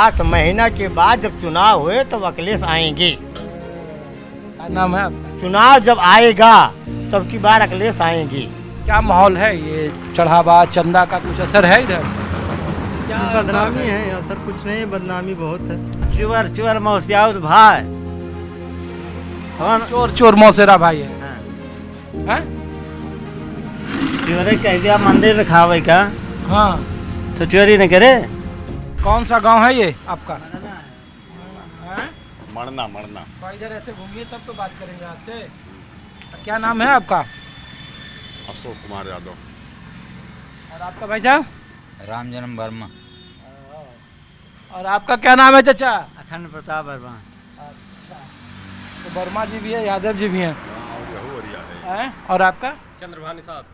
8 महीना के बाद जब चुनाव हुए तो अखिलेश आएंगे। क्या नाम है आपका? चुनाव जब आएगा तब की बार अखिलेश आएंगे। क्या माहौल है ये चढ़ावा चंदा का कुछ असर है इधर? क्या बदनामी है, असर कुछ नहीं, बदनामी बहुत है। चुवर चुवर मौसियाउत भाई चोर चोर मौसेरा भाई है हैं? चोरी कह दिया मंदिर रखावे का हाँ, तो चोरी न करे। कौन सा गांव है ये आपका? हैं? मरना मरना तो इधर ऐसे घूमिए तब तो बात करेंगे आपसे। क्या नाम है आपका? अशोक कुमार यादव। और आपका भाई साहब? राम जन्म वर्मा। और आपका क्या नाम है चाचा? अखंड प्रताप वर्मा। अच्छा, तो वर्मा जी भी है, यादव जी भी हैं। हैं? और आपका? चंद्रभान साहब।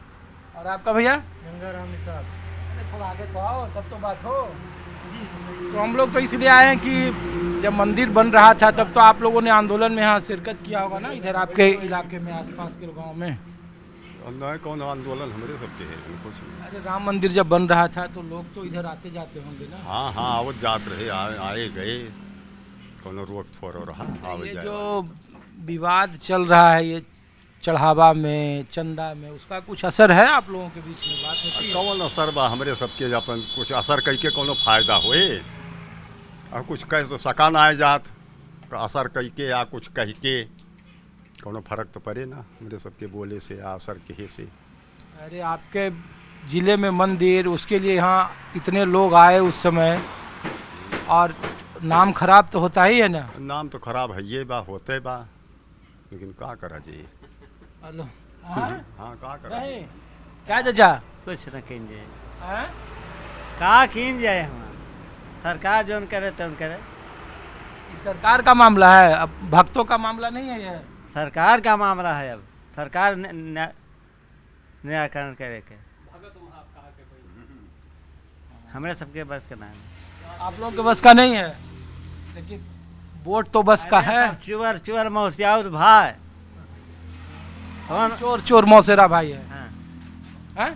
और आपका भैया? गंगाराम निषाद। अरे थोड़ा आगे तो आओ तब तो बात हो। तो हम लोग तो इसलिए आए हैं कि जब मंदिर बन रहा था तब तो आप लोगों ने आंदोलन में यहाँ शिरकत किया होगा ना, इधर आपके इलाके में आसपास के गांव में। नहीं, कौन आंदोलन हमारे सबके है, कुछ नहीं। अरे राम मंदिर जब बन रहा था तो लोग तो इधर आते जाते होंगे ना। हाँ हाँ, आवत जात रहे, आए गए, कोनो रोक थोड़ रहा आवे ये जाए। जो विवाद चल रहा है ये चढ़ावा में चंदा में, उसका कुछ असर है आप लोगों के बीच में? बात होती है? कौन असर बा हमारे सबके, अपन कुछ असर कह के कोनो फायदा होए, और कुछ कह तो सका ना आए जात, असर कह के या कुछ कह के कोनो फर्क तो पड़े ना हमारे सबके बोले से या असर कहे से। अरे आपके ज़िले में मंदिर, उसके लिए यहाँ इतने लोग आए उस समय, और नाम खराब तो होता ही है ना। नाम तो खराब है ये बा, होते बा, लेकिन का करा जी। हेलो, हाँ? हाँ, का करा नहीं क्या चाचा? कुछ न कीन जाए, हैं? का कीन जाए, हम सरकार जोन करे तो करे। ये सरकार का मामला है, अब भक्तों का मामला नहीं है ये। सरकार का मामला है, अब सरकार निराकरण करे के हमारे सबके बस का नाम है। आप लोग के बस का नहीं है, लेकिन वोट तो बस का है। चुवर चुवर मौसियाउत भाई चोर चोर मौसेरा भाई है हैं?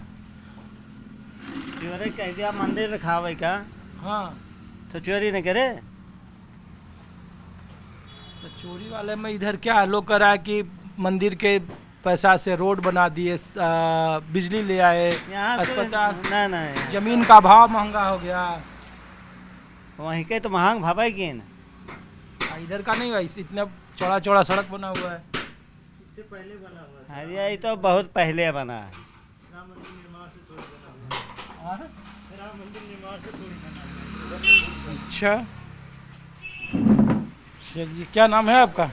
चोरी कह दिया मंदिर रखावे का हाँ, तो चोरी न करे। तो चोरी वाले में इधर क्या लोग कर रहा है कि मंदिर के पैसा से रोड बना दिए, बिजली ले आए, यहाँ अस्पताल, ना ना जमीन का भाव महंगा हो गया। वहीं के तो महंग भावे की न। इधर का नहीं भाई, इतना चौड़ा चौड़ा सड़क बना हुआ है। इससे पहले बना हुआ था। अरे ये तो बहुत पहले बना है। राम मंदिर निर्माण से थोड़ी बना हुआ हाँ? है। राम मंदिर निर्माण से थोड़ी बना हुआ है। अच्छा, चलिए क्या नाम है आपका?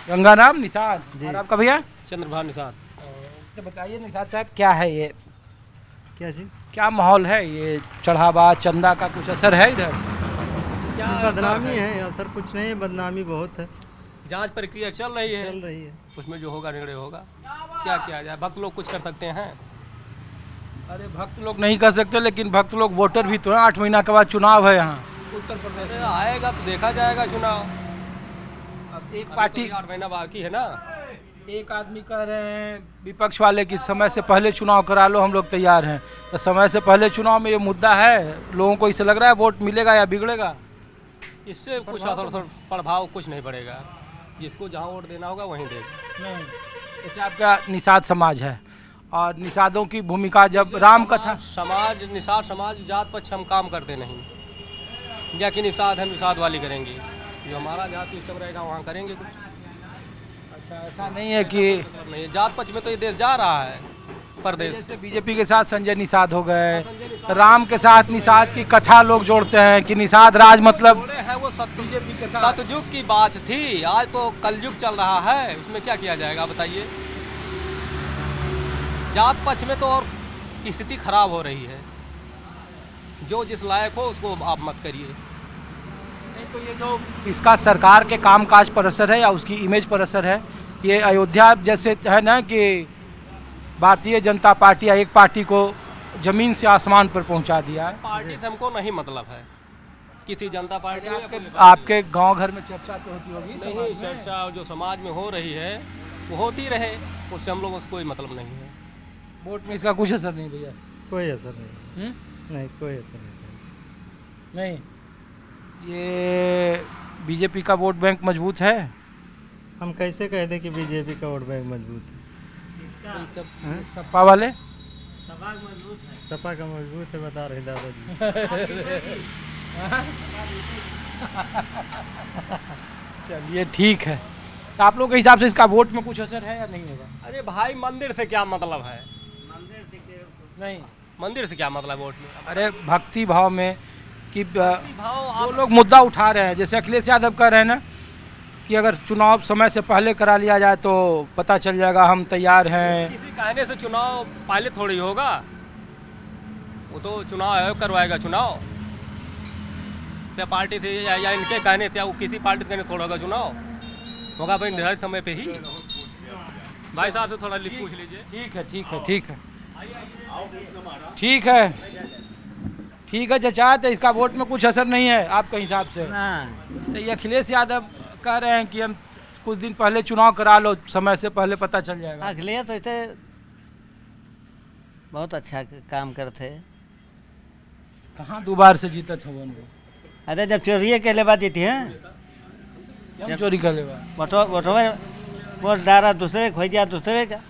गंगाराम निषाद। और आपका भैया? चंद्रभान निषाद। तो बताइए निषाद साहब, क्या है ये, क्या जी? क्या माहौल है ये चढ़ावा चंदा का कुछ असर है इधर? क्या बदनामी है, असर कुछ नहीं, बदनामी बहुत है। जांच प्रक्रिया चल रही है, चल रही है। उसमें जो होगा निर्णय होगा। क्या किया जाए, भक्त लोग कुछ कर सकते हैं? अरे भक्त लोग नहीं कर सकते, लेकिन भक्त लोग वोटर भी तो हैं। 8 महीना के बाद चुनाव है यहाँ उत्तर प्रदेश अरे आएगा तो देखा जाएगा चुनाव। अब एक पार्टी, 8 महीना बाकी है ना। एक आदमी कह रहे हैं विपक्ष वाले कि समय से पहले चुनाव करा लो, हम लोग तैयार हैं। तो समय से पहले चुनाव में ये मुद्दा है, लोगों को इससे लग रहा है वोट मिलेगा या बिगड़ेगा? इससे कुछ असर प्रभाव कुछ नहीं पड़ेगा, जिसको जहाँ वोट देना होगा वहीं दे। नहीं, जैसे आपका निषाद समाज है, और निषादों की भूमिका जब राम कथा, समाज निषाद समाज जात पक्ष हम काम करते नहीं, या कि निषाद हम निषाद वाली करेंगे, जो हमारा जात सिस्टम रहेगा वहाँ करेंगे कुछ। अच्छा ऐसा नहीं है कि नहीं, जात पक्ष में तो ये देश जा रहा है प्रदेश। जैसे बीजेपी के साथ संजय निषाद हो गए, राम के साथ निषाद की कथा लोग जोड़ते हैं कि निषाद राज मतलब बोले हैं वो सतयुग की बात थी, आज तो कलयुग चल रहा है, उसमें क्या किया जाएगा बताइए। जात पक्ष में तो और स्थिति खराब हो रही है, जो जिस लायक हो उसको आप मत करिए। नहीं, तो ये जो इसका सरकार के कामकाज पर असर है या उसकी इमेज पर असर है, ये अयोध्या जैसे है ना कि भारतीय जनता पार्टी या एक पार्टी को जमीन से आसमान पर पहुंचा दिया है। पार्टी से हमको नहीं मतलब है, किसी जनता पार्टी आपके गांव घर में चर्चा तो होती होगी, नहीं, चर्चा जो समाज में हो रही है वो होती रहे, उससे हम लोगों से कोई मतलब नहीं है। वोट में इसका कुछ असर नहीं भैया? कोई असर नहीं, नहीं कोई असर नहीं। नहीं, ये बीजेपी का वोट बैंक मजबूत है। हम कैसे कह दें कि बीजेपी का वोट बैंक मजबूत है? सपा वाले सपा का मजबूत है, बता रहे दादाजी। चलिए ठीक है। तो आप लोग के हिसाब से इसका वोट में कुछ असर है या नहीं होगा? अरे भाई मंदिर से क्या मतलब है? नहीं, मंदिर से क्या मतलब वोट में? अरे भक्ति भाव में कि भाव वो लोग मुद्दा उठा रहे हैं, जैसे अखिलेश यादव कह रहे हैं ना कि अगर चुनाव समय से पहले करा लिया जाए तो पता चल जाएगा, हम तैयार हैं। किसी कहने से चुनाव पहले थोड़ी होगा, वो तो चुनाव आयोग करवाएगा चुनाव। क्या पार्टी थी या इनके कहने थे, वो किसी पार्टी के कहने थोड़ा होगा चुनाव, होगा भाई निर्धारित समय पे ही। भाई साहब से थोड़ा पूछ लीजिए। ठीक है, ठीक है, ठीक है, ठीक है, ठीक है चाचा। तो इसका वोट में कुछ असर नहीं है आपके हिसाब से? ना तो ये अखिलेश यादव कह रहे हैं कि हम कुछ दिन पहले चुनाव करा लो, समय से पहले पता चल जाएगा। अखिलेश तो इतने बहुत अच्छा काम करते। कहाँ दोबारा से जीता था वो? अरे जब चोरी के लिए बात जीती है, हम चोरी कर लेगा। वोट डारा दूसरे खोज दिया दूसरे का।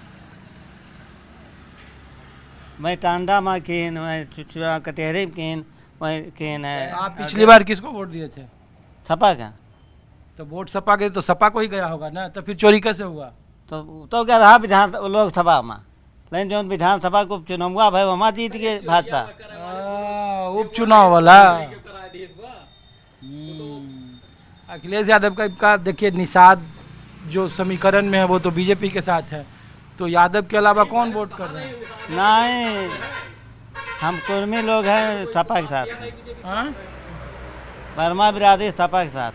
मैं टांडा में किन, मैं चुरा कटेहरी किन, मैं किन है। आप पिछली बार किसको वोट दिए थे? सपा का। तो वोट सपा के, तो सपा को ही गया होगा ना, तो फिर चोरी कैसे हुआ? तो क्या रहा विधान लोकसभा में, लेकिन जो विधानसभा को चुनाव हुआ भाई वहाँ जीत गए भाजपा। उपचुनाव वाला। अखिलेश यादव का देखिए निषाद जो समीकरण में है वो तो बीजेपी के साथ है, तो यादव के अलावा कौन वोट कर रहे हैं? नहीं, हम कुर्मी लोग हैं, सपा के साथ हैं। हाँ? वर्मा बिरादरी सपा के साथ।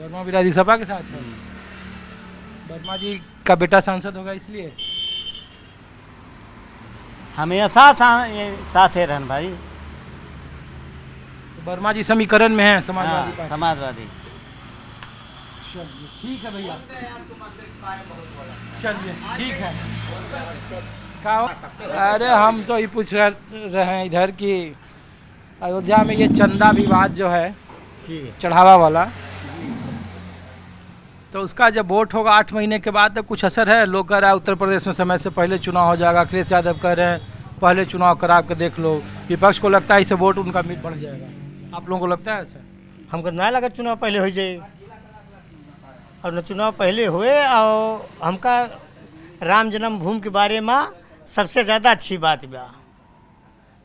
वर्मा बिरादरी सपा के साथ है। वर्मा जी का बेटा सांसद होगा इसलिए हमेशा साथ रहन भाई। तो वर्मा जी समीकरण में है समाजवादी पार्टी। समाजवादी। चलिए ठीक है भैया, चलिए ठीक है। अरे हम तो ये पूछ रहे हैं इधर कि अयोध्या में ये चंदा विवाद जो है चढ़ावा वाला, तो उसका जब वोट होगा 8 महीने के बाद तो कुछ असर है? लोग कह रहे हैं उत्तर प्रदेश में समय से पहले चुनाव हो जाएगा, अखिलेश यादव कह रहे हैं पहले चुनाव करा के देख लो। विपक्ष को लगता है इससे वोट उनका बढ़ जाएगा। आप लोगों को लगता है ऐसा? हमको ना लगा चुनाव पहले हो जाए, और न चुनाव पहले हुए। और हमका राम जन्मभूमि के बारे में सबसे ज़्यादा अच्छी बात बा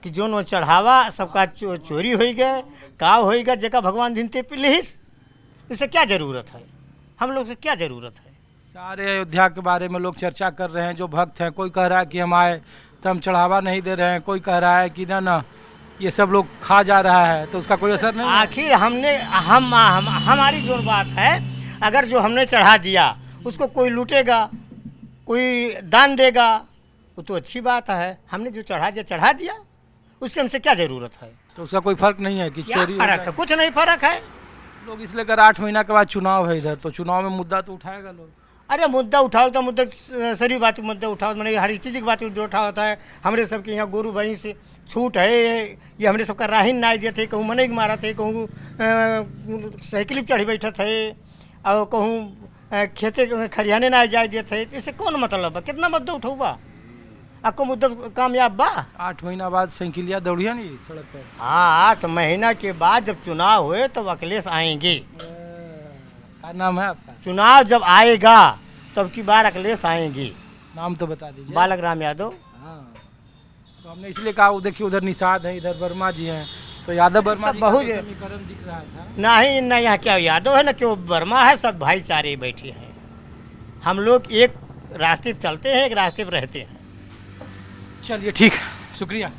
कि जो न चढ़ावा सबका चोरी हो गए, का हो गया जगह भगवान दिन ते पिलिस, इससे क्या ज़रूरत है? हम लोग से क्या ज़रूरत है? सारे अयोध्या के बारे में लोग चर्चा कर रहे हैं, जो भक्त हैं। कोई कह रहा है कि हम आए तो हम चढ़ावा नहीं दे रहे हैं, कोई कह रहा है कि ना ये सब लोग खा जा रहा है, तो उसका कोई असर नहीं। आखिर हमने हमारी जो बात है, अगर जो हमने चढ़ा दिया उसको कोई लूटेगा, कोई दान देगा, वो तो अच्छी बात है। हमने जो चढ़ा दिया उससे हमसे क्या ज़रूरत है? तो उसका कोई फर्क नहीं है कि चोरी फर्क है? कुछ नहीं फर्क है। लोग इसलिए कर 8 महीना के बाद चुनाव है इधर, तो चुनाव में मुद्दा तो उठाएगा लोग। अरे मुद्दा उठाओ तो मुद्दा सारी बात मुद्दा उठाओ, मैंने हर चीज़ की बात उठा होता है। हमारे सबके यहाँ गोरू भैंस से छूट है, ये हमने सबका राहिन ना दिए थे, कहूँ मने मारा थे, कहूँ साइकिल पर चढ़ी बैठे थे, और कहूँ खेते खरियाने ना जाए दिए थे। इससे कौन मतलब है? कितना मुद्दा उठाऊबा? आपको मुद्दा कामयाब बा? 8 महीना बाद साइकिलिया दौड़िया नहीं सड़क पर। हाँ, 8 महीना के बाद जब चुनाव हुए तो अखिलेश आएंगे। क्या नाम है आपका? चुनाव जब आएगा तब की बार अखिलेश आएंगे। नाम तो बता दीजिए। बालक राम यादव। हाँ, तो हमने इसलिए कहा, वो देखिए उधर निषाद है, इधर वर्मा जी हैं, तो यादव वर्मा जी बहुत का समीकरण दिख रहा था। नहीं ना, यहाँ क्या यादव है ना क्यों वर्मा है, सब भाईचारे बैठे हैं। हम लोग एक रास्ते पर चलते हैं, एक रास्ते पर रहते हैं। चलिए ठीक है, शुक्रिया।